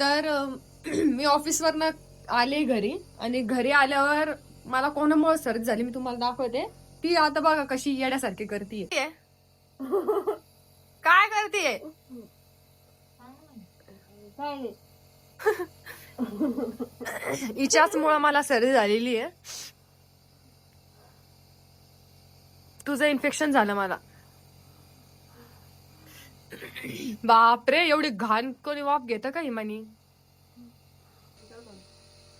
तर मी ऑफिसवरनं आले घरी आणि घरी आल्यावर मला कोणामुळे सर्दी झाली मी तुम्हाला दाखवते. ती आता बघा कशी येड्यासारखी करतीये. काय करतीये? हिच्याच मुळे मला सर्दी झालेली आहे. तुझं इन्फेक्शन झालं मला. बापरे, एवढी घाण कोणी वाफ घेतं का हिमानी?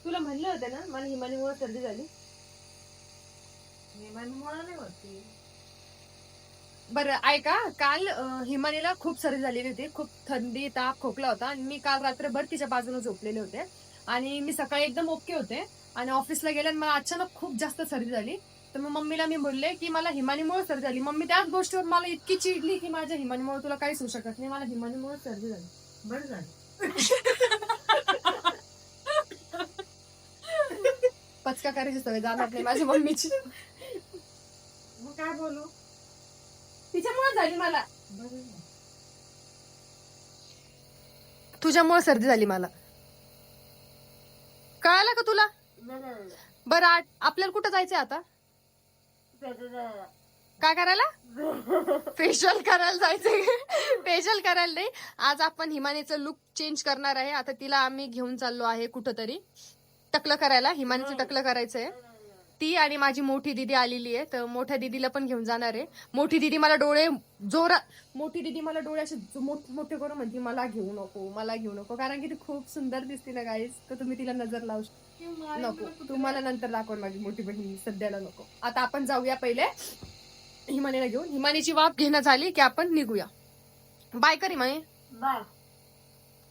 तुला म्हणलं होतं ना मला हिमानीमुळे सर्दी झाली. हिमानीमुळे नाही होती. बरं ऐका, काल हिमानीला खूप सर्दी झालेली होती. खूप थंडी ताप खोकला होता आणि मी काल रात्रभर तिच्या बाजूला झोपलेले होते आणि मी सकाळी एकदम ओके होते आणि ऑफिसला गेले आणि मला अचानक खूप जास्त सर्दी झाली. तर मग मम्मीला मी बोलले की मला हिमानीमुळे सर्दी झाली. मम्मी त्याच गोष्टीवर मला इतकी चिडली की माझ्या हिमानीमुळे तुला काहीच होऊ शकत नाही, मला हिमानीमुळे सर्दी झाली. बरं झालं. पचका करायची सवय जाणार नाही माझ्या मम्मीची. मग काय बोलू, तिच्यामुळे झाली मला. तुझ्यामुळे सर्दी झाली मला, कळालं का तुला? बरं आपल्याला कुठं जायचंय आता? काय करायला? फेशियल करायला जायचंय. फेशियल करायला नाही, आज आपण हिमानीचं लुक चेंज करणार आहे. आता तिला आम्ही घेऊन चाललो आहे कुठंतरी टकलं करायला. हिमानीचं टकलं करायचंय. ती आणि माझी मोठी दीदी आलेली आहे, तर मोठ्या दीदीला पण घेऊन जाणार आहे. मोठी दीदी मला डोळे असे मोठे करून म्हणते मला घेऊ नको, मला घेऊ नको, कारण की ती खूप सुंदर दिसते ना गाईस. तर तुम्ही तिला नजर लावू शकता. नको, तुम्हाला नंतर दाखवून माझी मोठी बहीण, सध्याला नको. आता आपण जाऊया पहिले हिमानीला घेऊन. हिमानीची वाफ घेणं झाली की आपण निघूया. बाय कर हिमानी. बाय.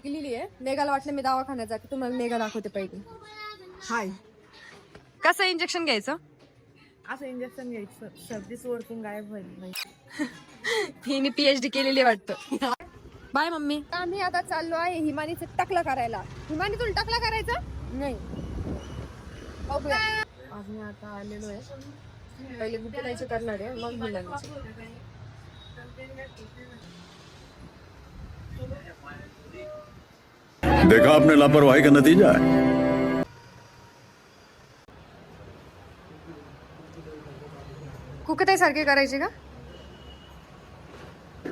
गेलेली आहे मेघाला. वाटलं मी दवाखान्यात जाते, तुम्हाला मेघा दाखवते पहिले. हाय. कसं इंजेक्शन घ्यायचं? असं इंजेक्शन घ्यायचं, सर्दी ओळखून गायब व्हायला. हिने PhD केलेली वाटतं. Bye mummy. आम्ही आता चाललो आहे हिमानीचं टकलं करायला. हिमानी तुला टकलं करायचं नाही? आम्ही आता आलेलो आहे. पहिले गुप्तायचं करणार आहे, मग हिमानीचं. देखा आपने लापरवाही का नतीजा है. कुकताई सारखी करायची का?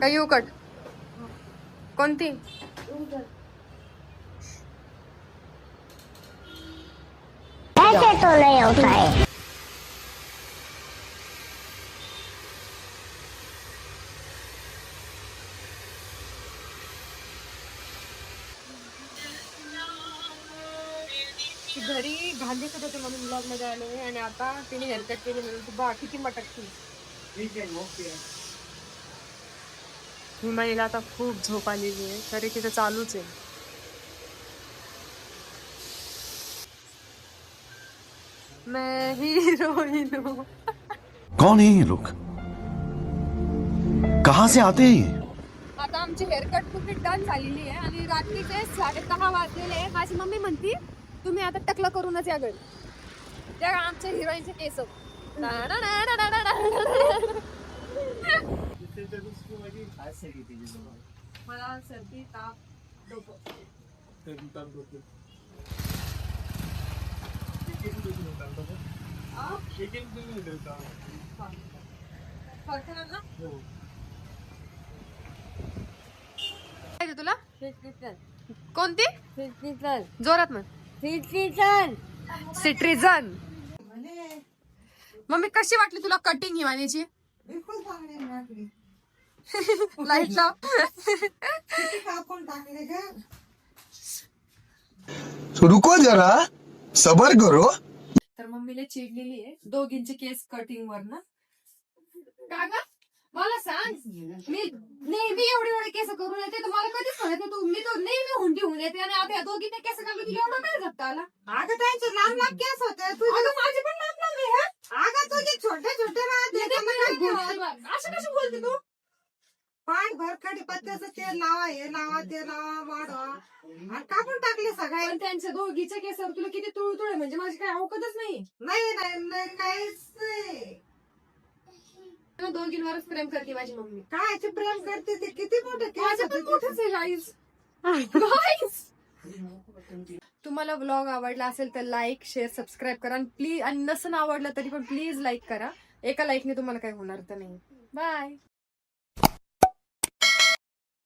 काही उकट कोणती? ऐसे तो नहीं होता है. घरी घाण दिसत होते म्हणून ब्लॉग मध्ये आले आणि आता तिने हेअरकट केली म्हणून तू बा किती मटकती. हिमानीला आता खूप झोप आलेली आहे, तरी तिथं चालूच आहे. मैं हीरोइन हूं. कौन है ये लोग, कहां से आते हैं ये? आता आमची हेअरकट खूप डन झालेली आहे आणि रात्रीचे 10:30 वाजलेले आहे. माझी मम्मी म्हणती तुम्ही आता टकलं करूनच या घरी. त्या आमच्या हिरोईनचे केस. मला सर्दी ताप डोकं. तुला कोणती? जोरात म्हण. सिट्रिझन. मम्मी कशी वाटली तुला कटिंग हिमानीची? लाईट लाव. रुको जरा, सबर करो. तर मम्मीला चिडलेली आहे दोघींचे केस कटिंग वर ना. का ग मला सांग, मी नेहमी एवढे केस करून येते तर मला कधीच म्हणत तू मी तो नेहमी हुंडी होऊन येते आणि आता दोघींचे केस काढले तुला एवढं काय झपता आला? अगं त्यांचे लांब लांब केस होते, तुझे माझे पण लांब लांब आहे. अगं तुझे छोटे छोटे असं कशी बोलते तू? पाठ भर कडीपत्त्याचं तेल लावा, हे लावा, ते लावा, वाढवा आणि कापून टाकले सगळे. पण त्यांच्या दोघीच्या केसावर तुला किती तुळतुळ आहे, म्हणजे माझी काही अवकतच नाही. नाही नाही नाही काहीच नाही. दोघींवरच प्रेम करते माझी मम्मी. काय प्रेम करते ते, किती मोठे केस माझं पण होते. मोठंच आहे गाईस. तुम्हाला व्लॉग आवडला असेल तर लाईक शेअर सबस्क्राईब करा आणि प्लीज, आणि नसून आवडलं तरी पण प्लीज लाईक करा. एका लाईकने तुम्हाला काही होणार तर नाही. बाय.